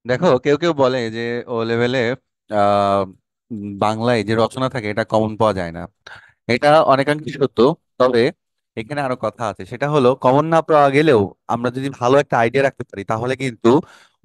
দেখো, কেউ কেউ বলে যে ও লেভেলে আহ বাংলায় যে রচনা থাকে এটা কমন পাওয়া যায় না। এটা অনেকাংশে সত্য। তবে এখানে আরো কথা আছে, সেটা হলো কমন না পাওয়া গেলেও আমরা যদি ভালো একটা আইডিয়া রাখতে পারি তাহলে কিন্তু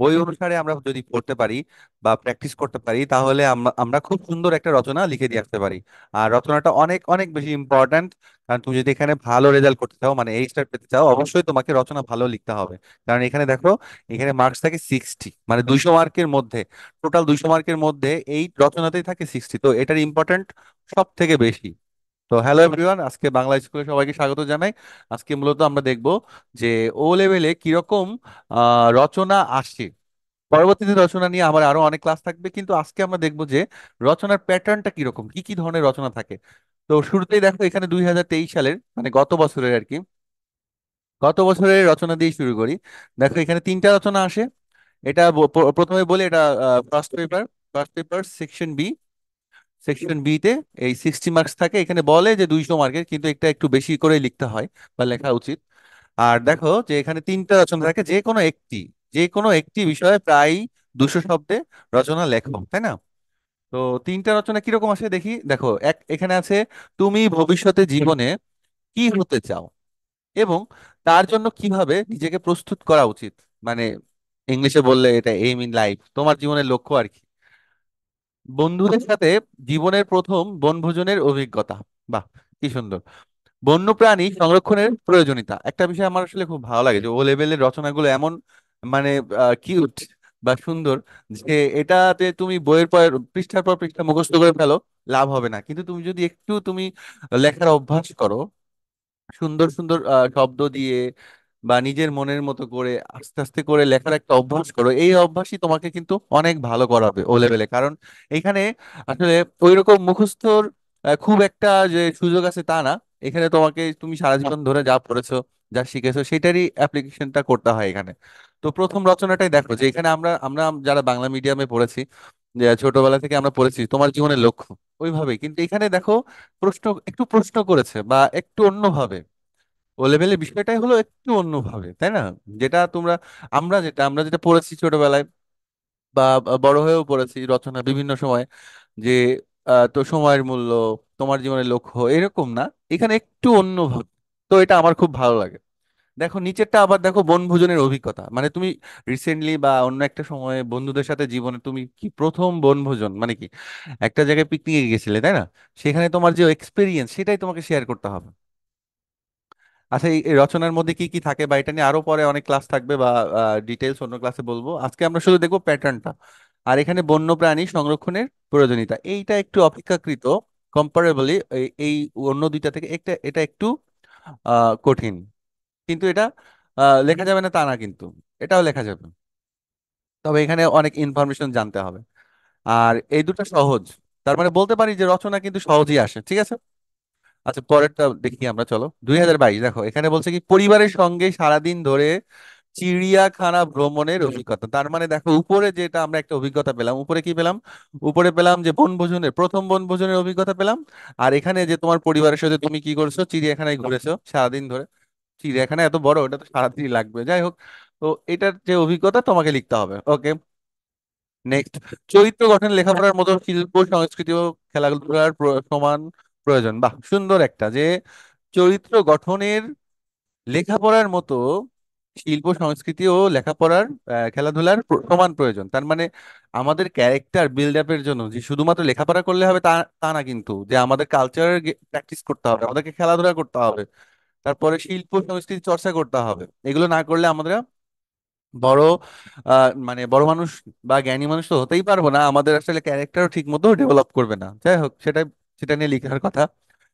ওই অনুসারে আমরা যদি পড়তে পারি বা প্র্যাকটিস করতে পারি তাহলে আমরা আমরা খুব সুন্দর একটা রচনা লিখে দিয়ে আসতে পারি। আর রচনাটা অনেক অনেক বেশি ইম্পর্ট্যান্ট। কারণ তুমি যদি এখানে ভালো রেজাল্ট করতে চাও, মানে এই স্টার পেতে চাও, অবশ্যই তোমাকে রচনা ভালো লিখতে হবে। কারণ এখানে দেখো, এখানে মার্কস থাকে 60, মানে 200 মার্কের মধ্যে, টোটাল 200 মার্কের মধ্যে এই রচনাতেই থাকে 60। তো এটার ইম্পর্টেন্ট সব থেকে বেশি। তো হ্যালো এভরিওয়ান, আজকে বাংলা স্কুলে সবাইকে স্বাগত জানাই। আজকে মূলত আমরা দেখব যে ও লেভেলে কিরকম রচনা আসে। পরবর্তীতে রচনা নিয়ে আমার আরো অনেক ক্লাস থাকবে, কিন্তু আজকে আমরা দেখব যে রচনার প্যাটার্নটা কিরকম, কি কি ধরনের রচনা থাকে। তো শুরুতেই দেখো, এখানে 2023 সালের, মানে গত বছরের আর কি, গত বছরের রচনা দিয়ে শুরু করি। দেখো, এখানে তিনটা রচনা আসে। এটা প্রথমে বলি, এটা first paper. First paper section B. Section B তে এই 60 মার্কস থাকে। এখানে বলে যে 200 মার্কের, কিন্তু এটা একটু বেশি করে লিখতে হয় বা লেখা উচিত। আর দেখো যে এখানে তিনটা রচনা থাকে, যে কোনো একটি বিষয়ে প্রায় 200 শব্দে রচনা লেখো, তাই না? তো তিনটা রচনা কিরকম আসে দেখি। দেখো, এখানে আছে, তুমি ভবিষ্যতে জীবনে কি হতে চাও এবং তার জন্য কিভাবে নিজেকে প্রস্তুত করা উচিত। মানে ইংলিশে বললে এটা এইম ইন লাইফ, তোমার জীবনের লক্ষ্য আর কি। বন্ধুদের সাথে জীবনের প্রথম বনভোজনের অভিজ্ঞতা। বাহ, কি সুন্দর। বন্যপ্রাণী সংরক্ষণের প্রয়োজনীয়তা, একটা বিষয় আমার আসলে খুব ভালো লাগে যে ও লেভেলের রচনাগুলো এমন, মানে কিউট বা সুন্দর, যে এটাতে তুমি বইয়ের পর পৃষ্ঠার পর পৃষ্ঠা মুখস্থ করে ফেলো, লাভ হবে না। কিন্তু তুমি যদি একটু লেখার অভ্যাস করো, সুন্দর সুন্দর শব্দ দিয়ে বা নিজের মনের মতো করে আস্তে আস্তে করে লেখার একটা অভ্যাস করো, এই অভ্যাসই তোমাকে কিন্তু অনেক ভালো করাবে ও লেভেলে। কারণ এখানে আসলে ওইরকম মুখস্থর খুব একটা যে সুযোগ আছে তা না। এখানে তুমি সারা জীবন ধরে যা পড়েছো, যা শিখেছো, সেটারই অ্যাপ্লিকেশনটা করতে হয় এখানে। তো প্রথম রচনাটাই দেখো, যে এখানে আমরা আমরা যারা বাংলা মিডিয়ামে পড়েছি, যে ছোটবেলা থেকে আমরা পড়েছি তোমার জীবনের লক্ষ্য, ওইভাবেই কিন্তু এখানে দেখো প্রশ্ন করেছে বা একটু অন্যভাবে। ও লেভেলের বিষয়টাই হলো একটু অন্যভাবে, তাই না? যেটা তোমরা, আমরা যেটা পড়েছি ছোটবেলায় বা বড় হয়েও পড়েছি রচনা বিভিন্ন সময়, যে তো সময়ের মূল্য, তোমার জীবনের লক্ষ্য, এরকম না, এখানে একটু অন্যভাবে। তো এটা আমার খুব ভালো লাগে। দেখো নিচেরটা আবার দেখো, বনভোজনের অভিজ্ঞতা, মানে তুমি রিসেন্টলি বা অন্য একটা সময়ে বন্ধুদের সাথে জীবনে তুমি কি প্রথম বনভোজন, মানে কি একটা জায়গায় পিকনিকে গেছিলে, তাই না? সেখানে তোমার যে এক্সপিরিয়েন্স, সেটাই তোমাকে শেয়ার করতে হবে। আচ্ছা, এই রচনার মধ্যে কি কি থাকে বা এটা নিয়ে আরো পরে অনেক ক্লাস থাকবে বা ডিটেলস অন্য ক্লাসে বলবো। আজকে আমরা শুধু দেখবো প্যাটার্নটা। আর এখানে বন্যপ্রাণী সংরক্ষণের প্রয়োজনীয়তা, এইটা একটু অপেক্ষাকৃত কম্পারেবলি এই অন্য দুইটা থেকে এটা একটু কঠিন। কিন্তু এটা লেখা যাবে না তা না, কিন্তু এটাও লেখা যাবে। তবে এখানে অনেক ইনফরমেশন জানতে হবে। আর এই দুটো সহজ, তার মানে বলতে পারি যে রচনা কিন্তু সহজেই আসে, ঠিক আছে। আচ্ছা, পরেরটা দেখি আমরা, চলো। 2022 দেখো, এখানে বলছে কি, পরিবারের সঙ্গে সারাদিন ধরে চিড়িয়াখানা ভ্রমণের অভিজ্ঞতা। তার মানে দেখো, উপরে যেটা আমরা একটা অভিজ্ঞতা পেলাম, উপরে কি পেলাম? উপরে পেলাম যে বনভোজনের, প্রথম বনভোজনের অভিজ্ঞতা পেলাম। আর এখানে যে তোমার পরিবারের সাথে তুমি কি করেছো, চিড়িয়াখানায় ঘুরেছো সারাদিন ধরে। চিড়িয়াখানা এত বড়, ওটা তো সারাদিনই লাগবে, যাই হোক। তো এটার যে অভিজ্ঞতা তোমাকে লিখতে হবে, ওকে। নেক্সট, চরিত্র গঠন লেখাপড়ার মতো শিল্প সংস্কৃতি ও খেলাধুলার সমান প্রয়োজন। বাহ, সুন্দর একটা, যে চরিত্র গঠনের লেখাপড়ার মতো শিল্প সংস্কৃতি ও লেখাপড়ার খেলাধুলার সমান প্রয়োজন। তার মানে আমাদের ক্যারেক্টার বিল্ড আপের জন্য যে শুধুমাত্র লেখাপড়া করলে হবে তা তা না, কিন্তু যে আমাদের কালচার প্র্যাকটিস করতে হবে, আমাদেরকে খেলাধুলা করতে হবে, তারপরে শিল্প সংস্কৃতি চর্চা করতে হবে। এগুলো না করলে আমরা বড় মানে বড় মানুষ বা জ্ঞানী মানুষ তো হতেই পারবো না, আমাদের আসলে ক্যারেক্টারও ঠিক মতো ডেভেলপ করবে না। যাই হোক, সেটা নিয়ে লেখার কথা।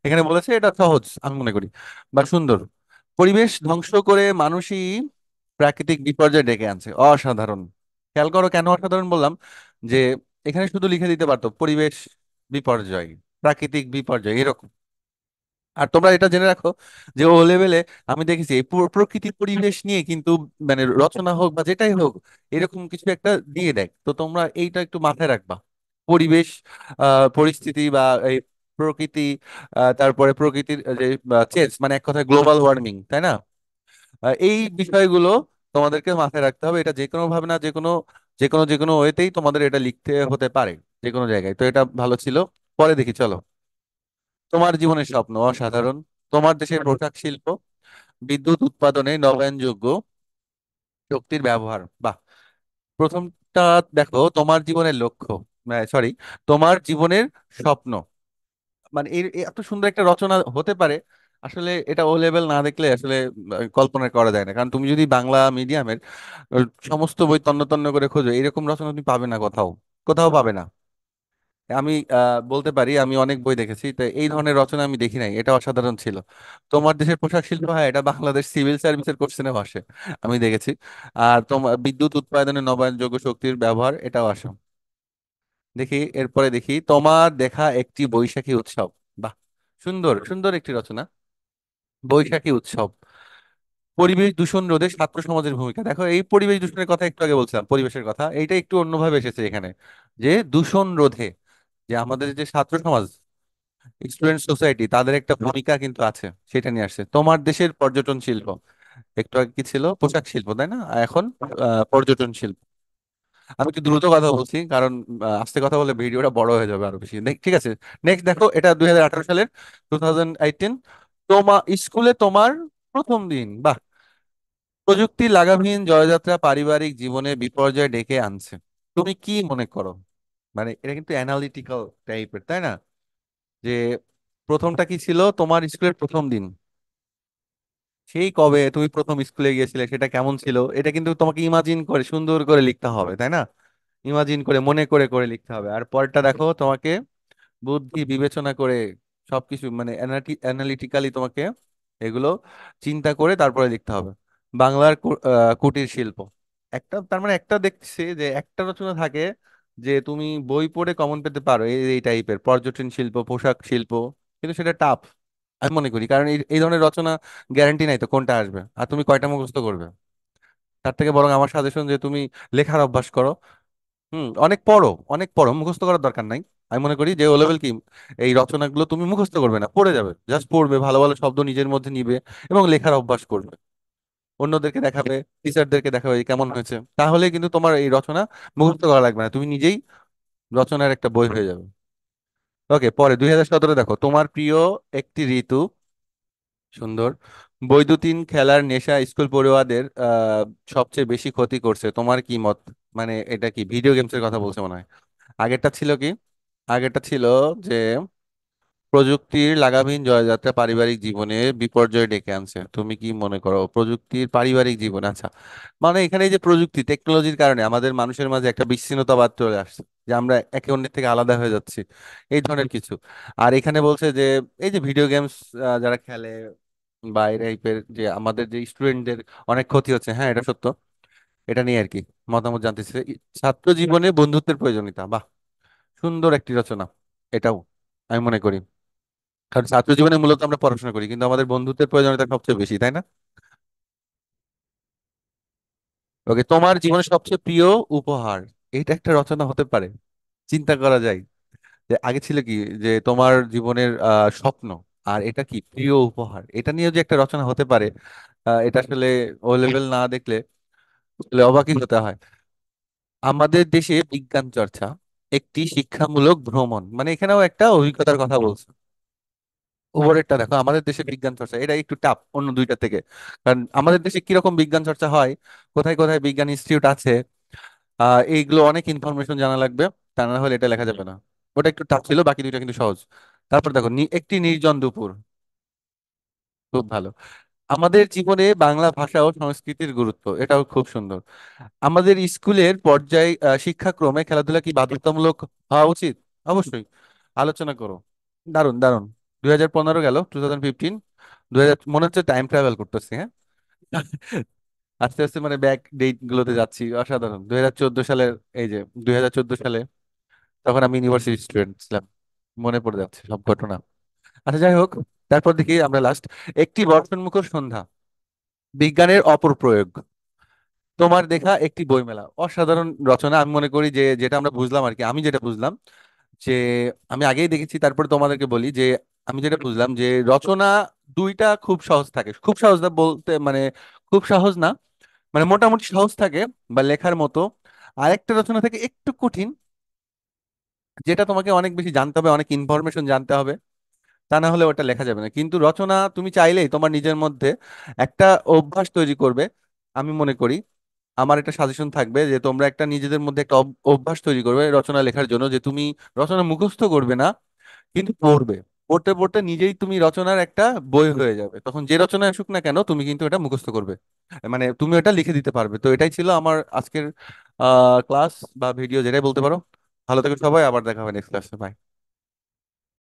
এখানে বলেছে এটা সহজ আমি মনে করি, বা সুন্দর। পরিবেশ ধ্বংস করে মানুষই প্রাকৃতিক বিপর্যয় ডেকে আনছে, অসাধারণ। খেয়াল করো কেন অসাধারণ বললাম, যে এখানে শুধু লিখে দিতে পারতো পরিবেশ বিপর্যয়, প্রাকৃতিক বিপর্যয়, এরকম। আর তোমরা এটা জেনে রাখো যে ও লেভেলে আমি দেখেছি এই প্রকৃতির পরিবেশ নিয়ে কিন্তু, মানে রচনা হোক বা যেটাই হোক, এরকম কিছু একটা দিয়ে দেয়। তো তোমরা এইটা একটু মাথায় রাখবা। পরিবেশ পরিস্থিতি বা এই প্রকৃতি, তারপরে প্রকৃতির যে চেঞ্জ, মানে এক কথায় গ্লোবাল ওয়ার্মিং, তাই না? এই বিষয়গুলো তোমাদেরকে মাথায় রাখতে হবে, এটা যে কোনো ভাবে না যে কোনো ওয়েতেই তোমাদের এটা লিখতে হতে পারে, যে কোনো জায়গায়। তো এটা ভালো ছিল। পরে দেখি, চলো। তোমার জীবনের স্বপ্ন অসাধারণ। তোমার দেশের পোশাক শিল্প বিদ্যুৎ উৎপাদনে নবায়নযোগ্য শক্তির ব্যবহার, বাহ। প্রথমটা দেখো, তোমার জীবনের লক্ষ্য, সরি, তোমার জীবনের স্বপ্ন, মানে এই এত সুন্দর একটা রচনা হতে পারে। আসলে এটা ও লেভেল না দেখলে আসলে কল্পনা করা যায় না। কারণ তুমি যদি বাংলা মিডিয়ামের সমস্ত বই তন্ন তন্ন করে খোঁজো, এরকম রচনা তুমি পাবে না কোথাও, কোথাও পাবে না। আমি বলতে পারি, আমি অনেক বই দেখেছি, তো এই ধরনের রচনা আমি দেখি নাই, এটা অসাধারণ ছিল। তোমার দেশের পোশাক শিল্প, হ্যাঁ, এটা বাংলাদেশ সিভিল সার্ভিসের কোশ্চেনেও আসে, আমি দেখেছি। আর তোমার বিদ্যুৎ উৎপাদনে নবায়নযোগ্য শক্তির ব্যবহার, এটাও আসে। দেখি এরপরে, দেখি তোমার দেখা একটি বৈশাখী উৎসব, বাহ। সুন্দর সুন্দর একটি রচনা। বৈশাখী উৎসব, পরিবেশ দূষণ রোধে ছাত্র সমাজের ভূমিকা। দেখো, এই পরিবেশ দূষণের কথা একটু আগে বলছিলাম, পরিবেশের কথা, এইটা একটু অন্যভাবে এসেছে এখানে, যে দূষণ রোধে যে আমাদের যে ছাত্র সমাজ, স্টুডেন্ট সোসাইটি, তাদের একটা ভূমিকা কিন্তু আছে, সেটা নিয়ে আসছে। তোমার দেশের পর্যটন শিল্প, একটু আগে কি ছিল, পোশাক শিল্প, তাই না? এখন পর্যটন শিল্প। আমি একটু দ্রুত কথা বলছি, কারণ আস্তে কথা বলে ভিডিওটা বড় হয়ে যাবে আরো বেশি। ঠিক আছে। নেক্সট দেখো, এটা 2018 সালের, 2018। তোমার স্কুলে তোমার প্রথম দিন, বাহ। প্রযুক্তি লাগামহীন জয়যাত্রা পারিবারিক জীবনে বিপর্যয় ডেকে আনছে। তুমি কি মনে করো? মানে এটা কিন্তু অ্যানালিটিক্যাল টাইপের, তাই না? যে প্রথমটা কি ছিল, তোমার স্কুলের প্রথম দিন, সেই কবে তুমি প্রথম স্কুলে গিয়েছিলে, সেটা কেমন ছিল, এটা কিন্তু তোমাকে ইমাজিন করে সুন্দর করে লিখতে হবে, তাই না? ইমাজিন করে, মনে করে করে লিখতে হবে। আর পরেরটা দেখো, তোমাকে বুদ্ধি বিবেচনা করে সবকিছু, মানে অ্যানালিটিক্যালি তোমাকে এগুলো চিন্তা করে তারপরে লিখতে হবে। বাংলার কুটির শিল্প, একটা, তার মানে একটা দেখছে যে একটা রচনা থাকে যে তুমি বই পড়ে কমন পেতে পারো, এই এই টাইপের পর্যটন শিল্প, পোশাক শিল্প, কিন্তু সেটা টাফ আমি মনে করি। কারণ এই ধরনের রচনা গ্যারান্টি নাই তো কোনটা আসবে, আর তুমি কয়টা মুখস্থ করবে। তার থেকে বরং আমার সাজেশন যে তুমি লেখার অভ্যাস করো। অনেক পড়ো, অনেক পড়ো, মুখস্থ করার দরকার নাই। আমি মনে করি যে ও লেভেল কি, এই রচনাগুলো তুমি মুখস্থ করবে না, পড়ে যাবে, জাস্ট পড়বে, ভালো ভালো শব্দ নিজের মধ্যে নিবে এবং লেখার অভ্যাস করবে। অন্যদেরকে দেখাবে, টিচারদেরকে দেখাবে যে কেমন হয়েছে, তাহলে কিন্তু তোমার এই রচনা মুখস্থ করা লাগবে না, তুমি নিজেই রচনার একটা বই হয়ে যাবে। ওকে, পরে 2017 দেখো, তোমার প্রিয় একটি ঋতু, সুন্দর। বৈদ্যুতিন খেলার নেশা স্কুল পড়ুয়াদের সবচেয়ে বেশি ক্ষতি করছে, তোমার কি মত? মানে এটা কি ভিডিও গেমসের কথা বলছে মনে হয়। আগেরটা ছিল কি? আগেরটা ছিল যে প্রযুক্তির লাগামহীন জয়যাত্রা পারিবারিক জীবনে বিপর্যয় ডেকে আনছে। তুমি কি মনে করো প্রযুক্তির পারিবারিক জীবন, আচ্ছা, মানে এখানে এই যে প্রযুক্তি টেকনোলজির কারণে আমাদের মানুষের মাঝে একটা বিচ্ছিন্নতাবাদ চলে আসছে, যে আমরা একে অন্যের থেকে আলাদা হয়ে যাচ্ছি, এই ধরনের কিছু। আর এখানে বলছে যে এই যে ভিডিও গেমস যারা খেলে বা এই টাইপের, যে আমাদের যে স্টুডেন্টদের অনেক ক্ষতি হচ্ছে, হ্যাঁ এটা সত্য। এটা নিয়ে আর কি মতামত জানতে চাই। ছাত্র জীবনে বন্ধুত্বের প্রয়োজনীয়তা, বাহ। সুন্দর একটি রচনা এটাও, আমি মনে করি। কারণ ছাত্র জীবনে মূলত আমরা পড়াশোনা করি, কিন্তু আমাদের বন্ধুত্বের প্রয়োজনীয়তা সবচেয়ে বেশি, তাই না? ওকে, তোমার জীবনের সবচেয়ে প্রিয় উপহার, এটা একটা রচনা হতে পারে, চিন্তা করা যায়। যে আগে ছিল কি, যে তোমার জীবনের স্বপ্ন, আর এটা কি প্রিয় উপহার, এটা নিয়ে যে একটা রচনা হতে পারে, এটা আসলে ও লেভেল না দেখলে আসলে অবাকই হতে হয়। আমাদের দেশে বিজ্ঞান চর্চা একটি শিক্ষামূলক ভ্রমণ, মানে এখানেও একটা অভিজ্ঞতার কথা বলছে। উপরেরটা দেখো, আমাদের দেশে বিজ্ঞান চর্চা, এটা একটু টাফ অন্য দুইটা থেকে। কারণ আমাদের দেশে কিরকম বিজ্ঞান চর্চা হয়, কোথায় কোথায় বিজ্ঞান ইনস্টিটিউট আছে, এইগুলো অনেক ইনফরমেশন জানা লাগবে, তা না হলে এটা লেখা যাবে না। ওটা একটু টাফ ছিল, বাকি দুইটা কিন্তু সহজ। তারপর দেখো, একটি নির্জন দুপুর, খুব ভালো। আমাদের জীবনে বাংলা ভাষা ও সংস্কৃতির গুরুত্ব, এটাও খুব সুন্দর। আমাদের স্কুলের পর্যায়ে শিক্ষাক্রমে খেলাধুলা কি বাধ্যতামূলক হওয়া উচিত? অবশ্যই, আলোচনা করো। দারুণ দারুণ। 2015 গেল, 2015, 2000, মনে হচ্ছে টাইম ট্রাভেল করতেছি, হ্যাঁ। আস্তে আস্তে মানে ব্যাক ডেট গুলোতে যাচ্ছি, অসাধারণ। 2014 সালের, এই যে 2014 সালে, তখন আমি ইউনিভার্সিটি স্টুডেন্ট ছিলাম, মনে পড়ে যাচ্ছে সব ঘটনা। আচ্ছা, যাই হোক, তারপর দেখি আমরা লাস্ট, একটি বর্ষণমুখর সন্ধ্যা, বিজ্ঞানের অপর প্রয়োগ, তোমার দেখা একটি বইমেলা, অসাধারণ রচনা। আমি মনে করি যে যেটা আমরা বুঝলাম আর কি, আমি যেটা বুঝলাম, যে আমি আগেই দেখেছি, তারপরে তোমাদেরকে বলি যে আমি যেটা বুঝলাম যে রচনা দুইটা খুব সহজ থাকে, খুব সহজ না বলতে মানে খুব সহজ না, মানে মোটামুটি সহজ থাকে বা লেখার মতো। আরেকটা রচনা থেকে একটু কঠিন, যেটা তোমাকে অনেক বেশি জানতে হবে, অনেক ইনফরমেশন জানতে হবে, তা না হলে ওটা লেখা যাবে না। কিন্তু রচনা তুমি চাইলেই তোমার নিজের মধ্যে একটা অভ্যাস তৈরি করবে। আমি মনে করি আমার একটা সাজেশন থাকবে যে তোমরা একটা নিজেদের মধ্যে একটা অভ্যাস তৈরি করবে রচনা লেখার জন্য, যে তুমি রচনা মুখস্থ করবে না, কিন্তু পড়বে। পড়তে পড়তে নিজেই তুমি রচনার একটা বই হয়ে যাবে, তখন যে রচনা আসুক না কেন তুমি কিন্তু এটা মুখস্থ করবে, মানে তুমি এটা লিখে দিতে পারবে। তো এটাই ছিল আমার আজকের ক্লাস বা ভিডিও, যেটাই বলতে পারো। ভালো থেকো সবাই, আবার দেখা হবে নেক্সট ক্লাসে, বাই।